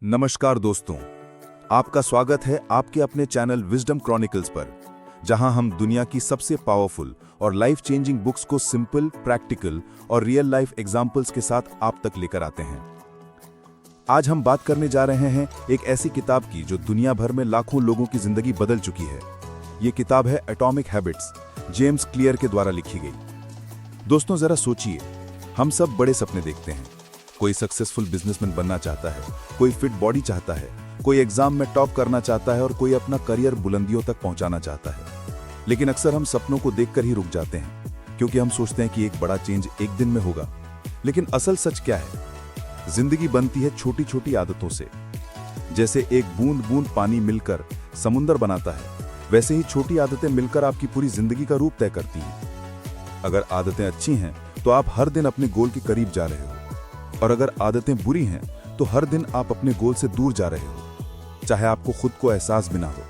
नमस्कार दोस्तों, आपका स्वागत है आपके अपने चैनल विजडम क्रॉनिकल्स पर, जहां हम दुनिया की सबसे पावरफुल और लाइफ चेंजिंग बुक्स को सिंपल, प्रैक्टिकल और रियल लाइफ एग्जाम्पल्स के साथ आप तक लेकर आते हैं। आज हम बात करने जा रहे हैं एक ऐसी किताब की जो दुनिया भर में लाखों लोगों की जिंदगी बदल चुकी है। ये किताब है एटॉमिक हैबिट्स, जेम्स क्लियर के द्वारा लिखी गई। दोस्तों जरा सोचिए, हम सब बड़े सपने देखते हैं। कोई सक्सेसफुल बिजनेसमैन बनना चाहता है, कोई फिट बॉडी चाहता है, कोई एग्जाम में टॉप करना चाहता है और कोई अपना करियर बुलंदियों तक पहुंचाना चाहता है। लेकिन अक्सर हम सपनों को देखकर ही रुक जाते हैं, क्योंकि हम सोचते हैं कि एक बड़ा चेंज एक दिन में होगा। लेकिन असल सच क्या है? जिंदगी बनती है छोटी छोटी आदतों से। जैसे एक बूंद बूंद पानी मिलकर समुंदर बनाता है, वैसे ही छोटी आदतें मिलकर आपकी पूरी जिंदगी का रूप तय करती हैं। अगर आदतें अच्छी हैं तो आप हर दिन अपने गोल के करीब जा रहे हो, और अगर आदतें बुरी हैं तो हर दिन आप अपने गोल से दूर जा रहे हो, चाहे आपको खुद को एहसास भी ना हो।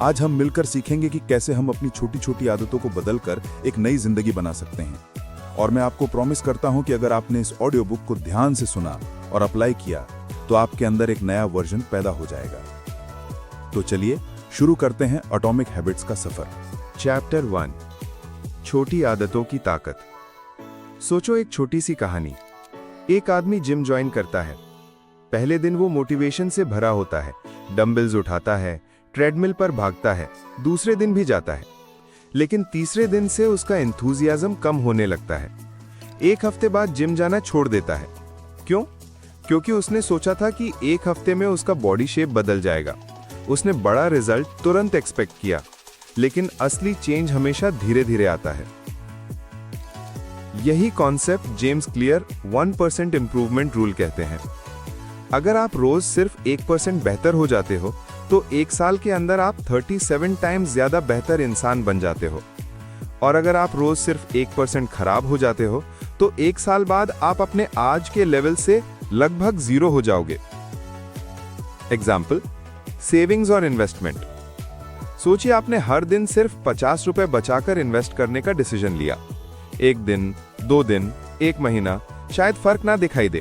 आज हम मिलकर सीखेंगे कि कैसे हम अपनी छोटी छोटी आदतों को बदलकर एक नई जिंदगी बना सकते हैं। और मैं आपको प्रॉमिस करता हूं कि अगर आपने इस ऑडियो बुक को ध्यान से सुना और अप्लाई किया तो आपके अंदर एक नया वर्जन पैदा हो जाएगा। तो चलिए शुरू करते हैं एटॉमिक हैबिट्स का सफर। चैप्टर 1, छोटी आदतों की ताकत। सोचो एक छोटी सी कहानी। एक आदमी जिम ज्वाइन करता है। पहले दिन वो मोटिवेशन से भरा होता है, डंबल्स उठाता है, ट्रेडमिल पर भागता है, दूसरे दिन भी जाता है। लेकिन तीसरे दिन से उसका एंथुजियाज्म कम होने लगता है। एक हफ्ते बाद जिम जाना छोड़ देता है। क्यों? क्योंकि उसने सोचा था कि एक हफ्ते में उसका बॉडी शेप बदल जाएगा। उसने बड़ा रिजल्ट तुरंत एक्सपेक्ट किया, लेकिन असली चेंज हमेशा धीरे धीरे आता है। यही concept James clear 1% improvement rule कहते हैं। अगर आप रोज सिर्फ 1% बेहतर हो जाते हो तो एक साल के अंदर आप 37 टाइम्स ज्यादा बेहतर इंसान बन जाते हो। और अगर आप रोज सिर्फ 1% खराब हो जाते हो तो एक साल बाद आप अपने आज के लेवल से लगभग 0 हो जाओगे। एग्जाम्पल, सेविंग्स और इन्वेस्टमेंट। सोचिए आपने हर दिन सिर्फ 50 रुपए बचाकर इन्वेस्ट करने का डिसीजन लिया। एक दिन, 2 दिन, 1 महीना, शायद फर्क ना दिखाई दे,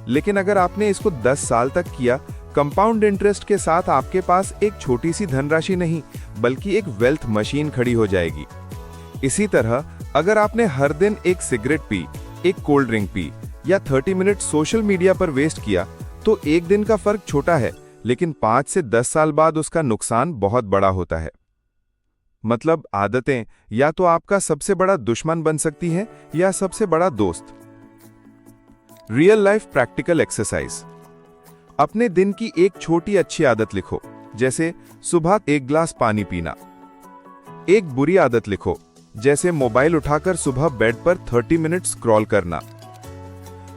लेकिन अगर आपने इसको 10 साल तक किया, कंपाउंड इंटरेस्ट के साथ आपके पास एक छोटी सी धनराशि नहीं बल्कि एक वेल्थ मशीन खड़ी हो जाएगी। इसी तरह अगर आपने हर दिन एक सिगरेट पी, एक कोल्ड ड्रिंक पी या 30 मिनट सोशल मीडिया पर वेस्ट किया तो एक दिन का फर्क छोटा है, लेकिन 5 से 10 साल बाद उसका नुकसान बहुत बड़ा होता है। मतलब आदतें या तो आपका सबसे बड़ा दुश्मन बन सकती हैं या सबसे बड़ा दोस्त। Real life practical exercise. अपने दिन की एक छोटी अच्छी आदत लिखो, जैसे सुबह 1 गिलास पानी पीना। एक बुरी आदत लिखो, जैसे मोबाइल उठाकर सुबह बेड पर 30 मिनट स्क्रॉल करना।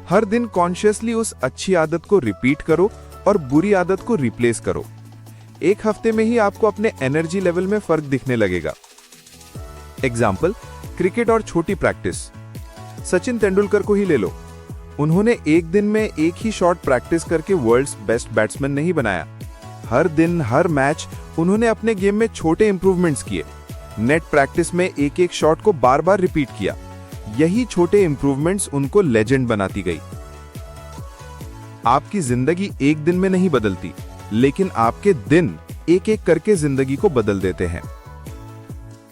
हर दिन कॉन्शियसली उस अच्छी आदत को रिपीट करो और बुरी आदत को रिप्लेस करो। एक हफ्ते में ही आपको अपने एनर्जी लेवल में फर्क दिखने लगेगा। एग्जाम्पल, क्रिकेट और छोटी प्रैक्टिस। सचिन तेंदुलकर को ही ले लो। उन्होंने एक दिन में एक ही शॉट प्रैक्टिस करके वर्ल्ड्स बेस्ट बैट्समैन नहीं बनाया। हर दिन, हर मैच उन्होंने अपने गेम में छोटे इंप्रूवमेंट्स किए। नेट प्रैक्टिस में एक एक शॉट को बार बार रिपीट किया। यही छोटे इंप्रूवमेंट्स उनको लेजेंड बनाती गई। आपकी जिंदगी एक दिन में नहीं बदलती, लेकिन आपके दिन एक एक करके जिंदगी को बदल देते हैं।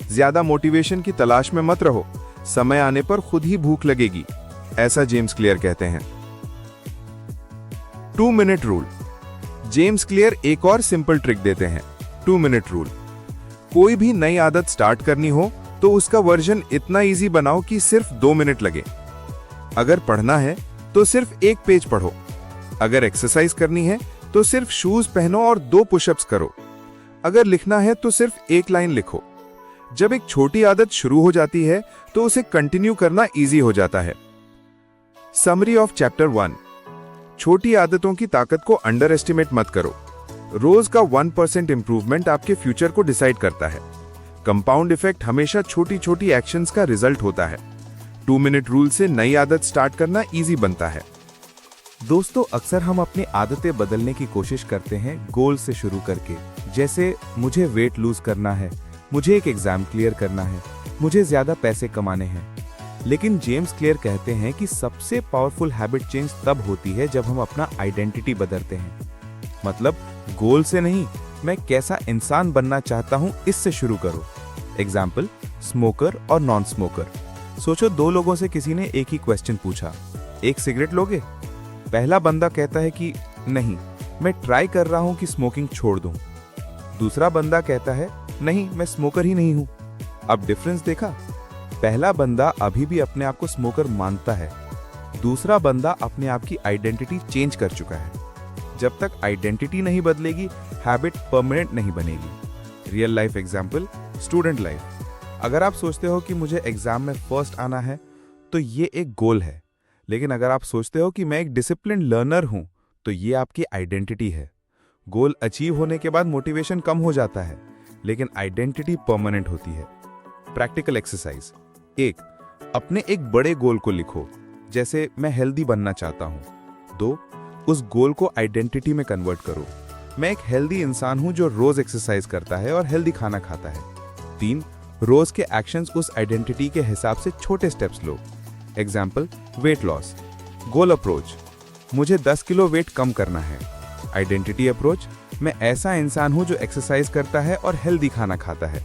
ज्यादा मोटिवेशन की तलाश में मत रहो, समय आने पर खुद ही भूख लगेगी, ऐसा जेम्स क्लियर कहते हैं। 2 मिनट रूल। जेम्स क्लियर एक और सिंपल ट्रिक देते हैं, 2 मिनट रूल। कोई भी नई आदत स्टार्ट करनी हो तो उसका वर्जन इतना इजी बनाओ कि सिर्फ 2 मिनट लगे। अगर पढ़ना है तो सिर्फ 1 पेज पढ़ो। अगर एक्सरसाइज करनी है तो सिर्फ शूज पहनो और 2 पुशअप्स करो। अगर लिखना है तो सिर्फ 1 लाइन लिखो। जब एक छोटी आदत शुरू हो जाती है तो उसे कंटिन्यू करना इजी हो जाता है। Summary of chapter 1। छोटी आदतों की ताकत को अंडर एस्टिमेट मत करो। रोज का 1% इंप्रूवमेंट आपके फ्यूचर को डिसाइड करता है। कंपाउंड इफेक्ट हमेशा छोटी छोटी एक्शंस का रिजल्ट होता है। 2 मिनट रूल से नई आदत स्टार्ट करना इजी बनता है। दोस्तों, अक्सर हम अपनी आदतें बदलने की कोशिश करते हैं गोल से शुरू करके, जैसे मुझे वेट लूज करना है, मुझे एक एग्जाम क्लियर करना है, मुझे ज्यादा पैसे कमाने हैं। लेकिन जेम्स क्लियर कहते हैं कि सबसे पावरफुल हैबिट चेंज तब होती है जब हम अपना आइडेंटिटी बदलते हैं। मतलब गोल से नहीं, मैं कैसा इंसान बनना चाहता हूं इससे शुरू करो। एग्जाम्पल, स्मोकर और नॉन स्मोकर। सोचो, दो लोगों से किसी ने एक ही क्वेश्चन पूछा, एक सिगरेट लोगे? पहला बंदा कहता है कि नहीं, मैं ट्राई कर रहा हूं कि स्मोकिंग छोड़ दूं। दूसरा बंदा कहता है नहीं, मैं स्मोकर ही नहीं हूं। अब डिफरेंस देखा? पहला बंदा अभी भी अपने आप को स्मोकर मानता है, दूसरा बंदा अपने आप की आइडेंटिटी चेंज कर चुका है। जब तक आइडेंटिटी नहीं बदलेगी, हैबिट परमानेंट नहीं बनेगी। Real life example, student life. अगर आप सोचते हो कि मुझे एग्जाम में फर्स्ट आना है, तो ये एक गोल है। लेकिन अगर आप सोचते हो कि मैं एक डिसिप्लिन लर्नर हूं, तो ये आपकी आइडेंटिटी है। गोल अचीव होने के बाद मोटिवेशन कम हो जाता है, लेकिन आइडेंटिटी परमानेंट होती है। Practical exercise. 1. अपने एक बड़े गोल को लिखो, जैसे मैं हेल्दी बनना चाहता हूं। 2. उस गोल को आइडेंटिटी में कन्वर्ट करो, मैं एक हेल्दी इंसान हूं जो रोज एक्सरसाइज करता है और हेल्दी खाना खाता है। 3. रोज के एक्शंस उस आइडेंटिटी के हिसाब से छोटे स्टेप्स लो। Example, weight loss. Goal approach, मुझे 10 किलो वेट कम करना है। आइडेंटिटी अप्रोच, मैं ऐसा इंसान हूं जो एक्सरसाइज करता है और हेल्दी खाना खाता है।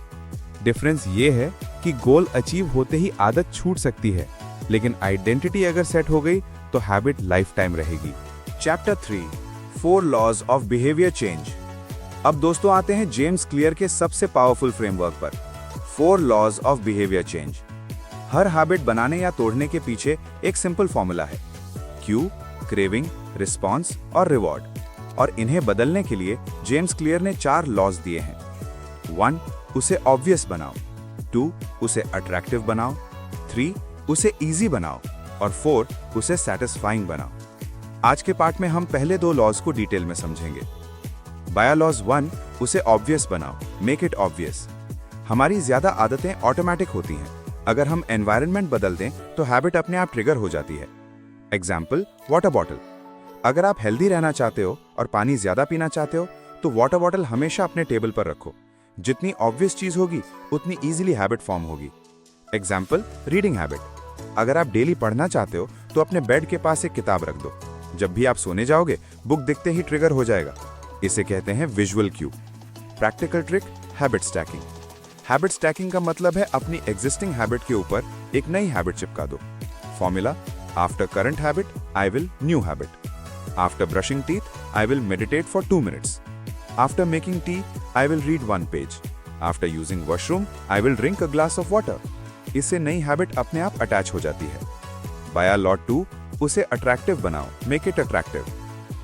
डिफरेंस ये है कि गोल अचीव होते ही आदत छूट सकती है, लेकिन आइडेंटिटी अगर सेट हो गई तो हैबिट लाइफ टाइम रहेगी। Chapter 3, 4 laws of behaviour change. अब दोस्तों आते हैं जेम्स क्लियर के सबसे पावरफुल फ्रेमवर्क पर, 4 लॉज ऑफ बिहेवियर चेंज। हर हैबिट बनाने या तोड़ने के पीछे एक सिंपल फॉर्मूला है, क्यू, क्रेविंग, रिस्पॉन्स और रिवॉर्ड। और इन्हें बदलने के लिए जेम्स क्लियर ने 4 लॉज दिए हैं। 1. उसे ऑब्वियस बनाओ। 2. उसे अट्रैक्टिव बनाओ। 3. उसे इजी बनाओ। और 4. उसे सेटिस्फाइंग बनाओ। आज के पार्ट में हम पहले 2 लॉज को डिटेल में समझेंगे। बाया लॉज 1, उसे ऑब्वियस बनाओ, मेक इट ऑब्वियस। हमारी ज्यादा आदतें ऑटोमेटिक होती हैं। अगर हम एनवायरनमेंट बदल दें तो हैबिट अपने आप ट्रिगर हो जाती है। Example, water bottle. अगर आप हेल्दी रहना चाहते हो और पानी ज्यादा पीना चाहते हो, तो वाटर बॉटल हमेशा अपने टेबल पर रखो। जितनी ऑब्वियस चीज होगी, उतनी इजीली हैबिट फॉर्म होगी। Example, reading habit. अगर आप डेली पढ़ना चाहते हो तो अपने बेड के पास एक किताब रख दो। जब भी आप सोने जाओगे, बुक दिखते ही ट्रिगर हो जाएगा। इसे कहते हैं visual Q. Practical trick, habit stacking. Habit stacking का मतलब है अपनी एग्जिस्टिंग हैबिट के ऊपर एक नई हैबिट चिपका दो। Formula, after current habit I will new habit. After brushing teeth I will meditate for 2 minutes। After making T I will read 1 page। After using washroom I will drink a glass of water. इससे नई habit अपने आप attach हो जाती है। बाया law 2, उसे attractive बनाओ, make it attractive.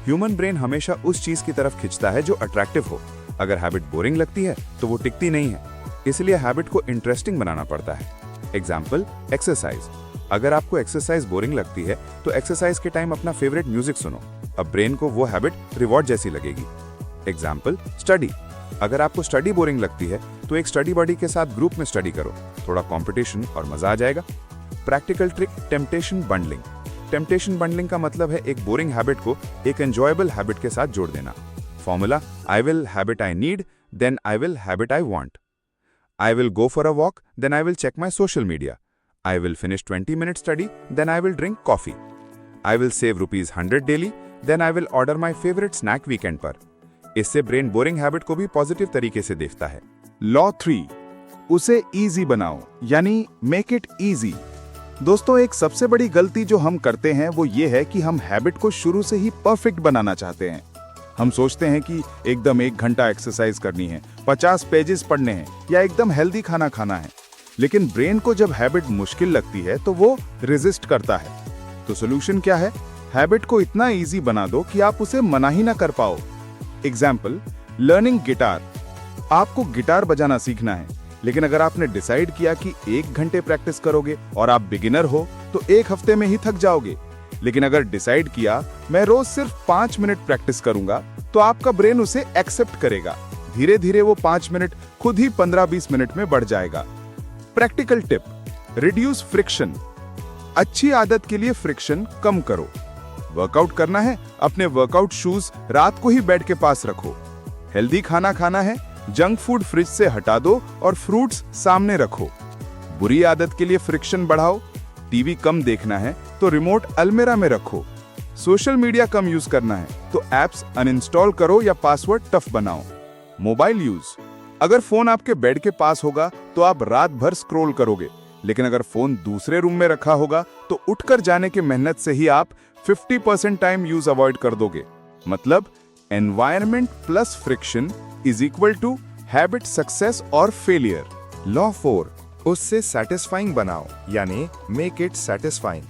Human brain हमेशा उस चीज की तरफ खिंचता है जो अट्रैक्टिव हो। अगर हैबिट बोरिंग लगती है तो वो टिकती नहीं है, इसलिए हैबिट को इंटरेस्टिंग बनाना पड़ता है। Example, exercise. अगर आपको एक्सरसाइज बोरिंग लगती है तो एक्सरसाइज के टाइम अपना फेवरेट म्यूजिक सुनो। अब ब्रेन को वो हैबिट रिवॉर्ड जैसी लगेगी। Example, study. अगर आपको स्टडी बोरिंग लगती है तो एक स्टडी बडी के साथ ग्रुप में स्टडी करो, थोड़ा कंपटीशन और मजा आ जाएगा। Practical trick, temptation bundling. Temptation bundling का मतलब है एक बोरिंग हैबिट को एक एंजॉयबल हैबिट के साथ जोड़ देना। Formula, I will habit I need, then I will habit I want. I will go for a walk, then I will check my social media. I will finish 20-minute study, then I will drink coffee. I will save ₹100 daily, then I will order my favorite snack weekend पर। इससे brain boring habit को भी positive तरीके से देखता है। Law 3, उसे easy बनाओ, यानी मेक इट इजी। दोस्तों, एक सबसे बड़ी गलती जो हम करते हैं वो ये है कि हम हैबिट को शुरू से ही परफेक्ट बनाना चाहते हैं। हम सोचते हैं कि एकदम 1 घंटा एक्सरसाइज करनी है, 50 पेजेस पढ़ने हैं या एकदम हेल्दी खाना खाना है। लेकिन ब्रेन को जब हैबिट मुश्किल लगती है तो वो रेजिस्ट करता है। तो सोल्यूशन क्या है? हैबिट को इतना इजी बना दो कि आप उसे मना ही ना कर पाओ। Example, learning guitar. आपको गिटार बजाना सीखना है, लेकिन अगर आपने डिसाइड किया कि 1 घंटे प्रैक्टिस करोगे और आप बिगिनर हो तो 1 हफ्ते में ही थक जाओगे। लेकिन अगर डिसाइड किया मैं रोज सिर्फ 5 मिनट प्रैक्टिस करूंगा, तो आपका ब्रेन उसे एक्सेप्ट करेगा। धीरे धीरे वो 5 मिनट खुद ही 15-20 मिनट में बढ़ जाएगा। Practical tip, reduce friction. अच्छी आदत के लिए फ्रिक्शन कम करो। वर्कआउट करना है, अपने वर्कआउट शूज रात को ही बेड के पास रखो। हेल्दी खाना खाना है, जंक फूड फ्रिज से हटा दो और फ्रूट्स सामने रखो। बुरी आदत के लिए फ्रिक्शन बढ़ाओ। टीवी कम देखना है तो रिमोट अलमीरा में रखो। सोशल मीडिया कम यूज करना है तो एप्स अनइंस्टॉल करो या पासवर्ड टफ बनाओ। मोबाइल यूज, अगर फोन आपके बेड के पास होगा तो आप रात भर स्क्रॉल करोगे, लेकिन अगर फोन दूसरे रूम में रखा होगा तो उठकर जाने की मेहनत से ही आप 50% टाइम यूज अवॉइड कर दोगे। मतलब environment plus friction is equal to habit success और फेलियर। लॉ 4, उससे सेटिस्फाइंग बनाओ, यानी make it satisfying.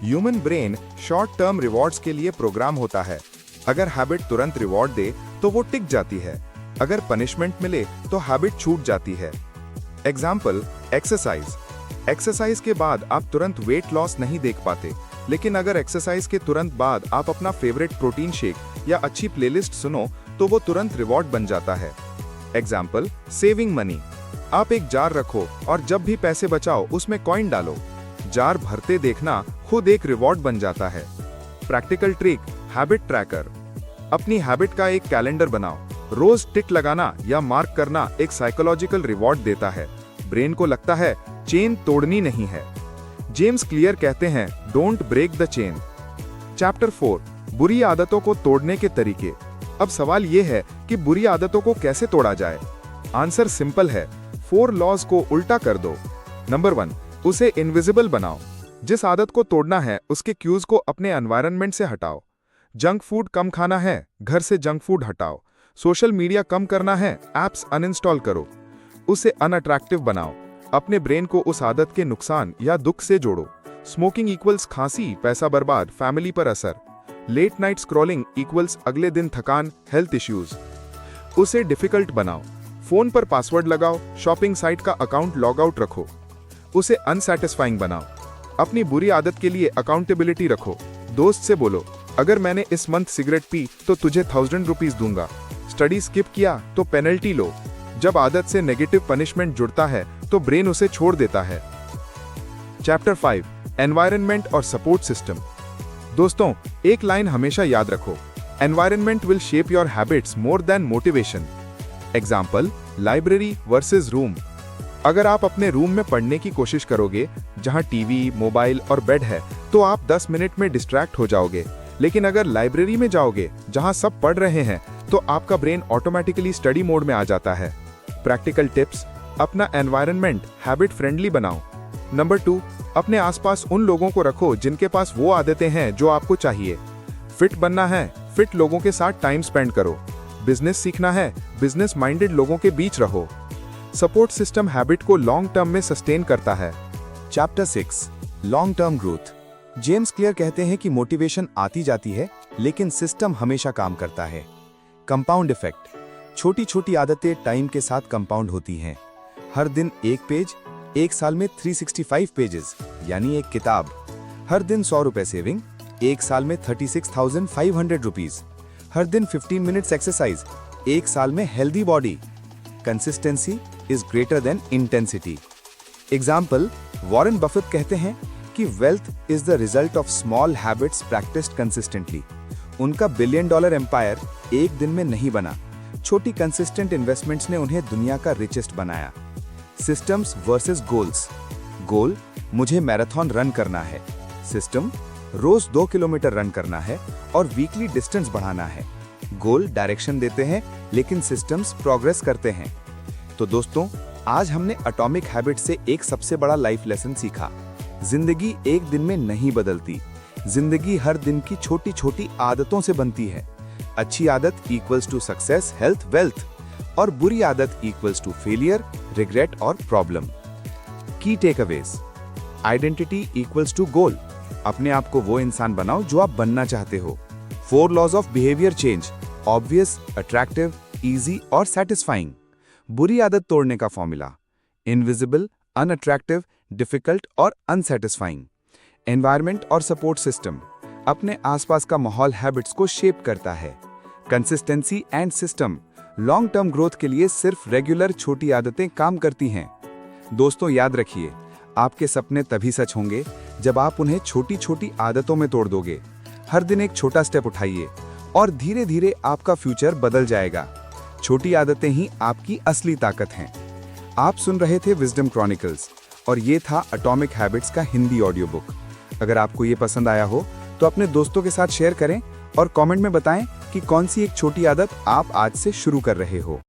Human brain short term rewards के लिए प्रोग्राम होता है। अगर हैबिट तुरंत रिवॉर्ड दे तो वो टिक जाती है, अगर पनिशमेंट मिले तो हैबिट छूट जाती है। Example, exercise. एक्सरसाइज के बाद आप तुरंत वेट लॉस नहीं देख पाते, लेकिन अगर एक्सरसाइज के तुरंत बाद आप अपना फेवरेट प्रोटीन शेक या अच्छी प्लेलिस्ट सुनो तो वो तुरंत रिवॉर्ड बन जाता है। Example, saving money. आप एक जार रखो और जब भी पैसे बचाओ उसमें कॉइन डालो। जार भरते देखना खुद एक रिवॉर्ड बन जाता है। Practical trick, habit tracker. अपनी हैबिट का एक कैलेंडर बनाओ। रोज टिक लगाना या मार्क करना एक साइकोलॉजिकल रिवॉर्ड देता है। ब्रेन को लगता है चेन तोड़नी नहीं है। जेम्स क्लियर कहते हैं, don't break the chain. Chapter 4, बुरी आदतों को तोड़ने के तरीके। अब सवाल यह है कि बुरी आदतों को कैसे तोड़ा जाए। आंसर सिंपल है, 4 लॉज को उल्टा कर दो। नंबर 1, उसे इनविजिबल बनाओ। जिस आदत को तोड़ना है उसके क्यूज को अपने एनवायरनमेंट से हटाओ। जंक फूड कम खाना है, घर से जंक फूड हटाओ। सोशल मीडिया कम करना है, एप्स अनइंस्टॉल करो। उसे अनअट्रैक्टिव बनाओ। अपने ब्रेन को उस आदत के नुकसान या दुख से जोड़ो। स्मोकिंग इक्वल्स खांसी, पैसा बर्बाद, फैमिली पर असर। लेट नाइट स्क्रॉलिंग इक्वल्स अगले दिन थकान, हेल्थ इश्यूज। उसे डिफिकल्ट बनाओ। फोन पर पासवर्ड लगाओ, शॉपिंग साइट का अकाउंट लॉग आउट रखो। उसे अनसैटिस्फाइंग बनाओ। अपनी बुरी आदत के लिए अकाउंटेबिलिटी रखो। दोस्त से बोलो, अगर मैंने इस मंथ सिगरेट पी तो तुझे 1000 रुपीज दूंगा। स्टडी स्किप किया तो पेनल्टी लो। जब आदत से नेगेटिव पनिशमेंट जुड़ता है तो ब्रेन उसे छोड़ देता है। चैप्टर 5, एनवायरनमेंट और सपोर्ट सिस्टम। दोस्तों, एक लाइन हमेशा याद रखो, environment will shape your habits more than motivation. Example, library versus room. अगर आप अपने रूम में पढ़ने की कोशिश करोगे जहां टीवी, मोबाइल और बेड है तो आप 10 मिनट में डिस्ट्रैक्ट हो जाओगे, लेकिन अगर लाइब्रेरी में जाओगे जहां सब पढ़ रहे हैं तो आपका ब्रेन ऑटोमेटिकली स्टडी मोड में आ जाता है। प्रैक्टिकल टिप्स, अपना एनवायरनमेंट हैबिट फ्रेंडली बनाओ। नंबर 2, अपने आसपास उन लोगों को रखो जिनके पास वो आदतें हैं जो आपको चाहिए। फिट बनना है, फिट लोगों के साथ टाइम स्पेंड करो। बिजनेस सीखना है, बिजनेस माइंडेड लोगों के बीच रहो। सपोर्ट सिस्टम हैबिट को लॉन्ग टर्म में सस्टेन करता है। Chapter 6, long term growth. James Clear कहते हैं कि मोटिवेशन आती जाती है लेकिन सिस्टम हमेशा काम करता है। कंपाउंड इफेक्ट, छोटी छोटी आदतें टाइम के साथ कंपाउंड होती हैं। हर दिन एक पेज, एक साल में 365 पेजेस, यानी एक किताब। हर दिन 100 रुपए सेविंग, एक साल में 36,500 रुपीज। हर दिन 15 मिनट्स एक्सरसाइज, एक साल में healthy body. Consistency is greater than intensity. Example, Warren Buffett कहते हैं कि wealth is the result of small habits practised consistently. उनका $1 बिलियन एम्पायर एक दिन में नहीं बना, छोटी कंसिस्टेंट इन्वेस्टमेंट्स ने उन्हें दुनिया का रिचेस्ट बनाया। Systems versus goals. गोल, मुझे मैराथन रन करना है। सिस्टम, रोज 2 किलोमीटर रन करना है और वीकली डिस्टेंस बढ़ाना है। गोल डायरेक्शन देते हैं लेकिन सिस्टम्स प्रोग्रेस करते हैं। तो दोस्तों, आज हमने एटॉमिक हैबिट से एक सबसे बड़ा लाइफ लेसन सीखा। जिंदगी एक दिन में नहीं बदलती, जिंदगी हर दिन की छोटी छोटी आदतों से बनती है। अच्छी आदत equals to success, health, wealth, और बुरी आदत इक्वल्स टू फेलियर, रिग्रेट और प्रॉब्लम। की takeaways, identity equals to goal. अपने आप को वो इंसान बनाओ जो आप बनना चाहते हो। 4 laws of behaviour change, obvious, attractive, easy और सेटिस्फाइंग। बुरी आदत तोड़ने का फॉर्मूला, इनविजिबल, अनअट्रैक्टिव, डिफिकल्ट और अनसेटिस्फाइंग। एनवायरनमेंट और सपोर्ट सिस्टम, अपने आसपास का माहौल हैबिट्स को शेप करता है। Consistency and system, long term growth के लिए सिर्फ रेगुलर छोटी आदतें काम करती हैं। दोस्तों, याद रखिए, आपके सपने तभी सच होंगे जब आप उन्हें छोटी छोटी आदतों में तोड़ दोगे। हर दिन एक छोटा स्टेप उठाइए और धीरे धीरे आपका फ्यूचर बदल जाएगा। छोटी आदतें ही आपकी असली ताकत हैं। आप सुन रहे थे विजडम क्रॉनिकल्स और ये था एटॉमिक हैबिट्स का हिंदी ऑडियो बुक। अगर आपको ये पसंद आया हो तो अपने दोस्तों के साथ शेयर करें और कमेंट में बताएं कि कौन सी एक छोटी आदत आप आज से शुरू कर रहे हो।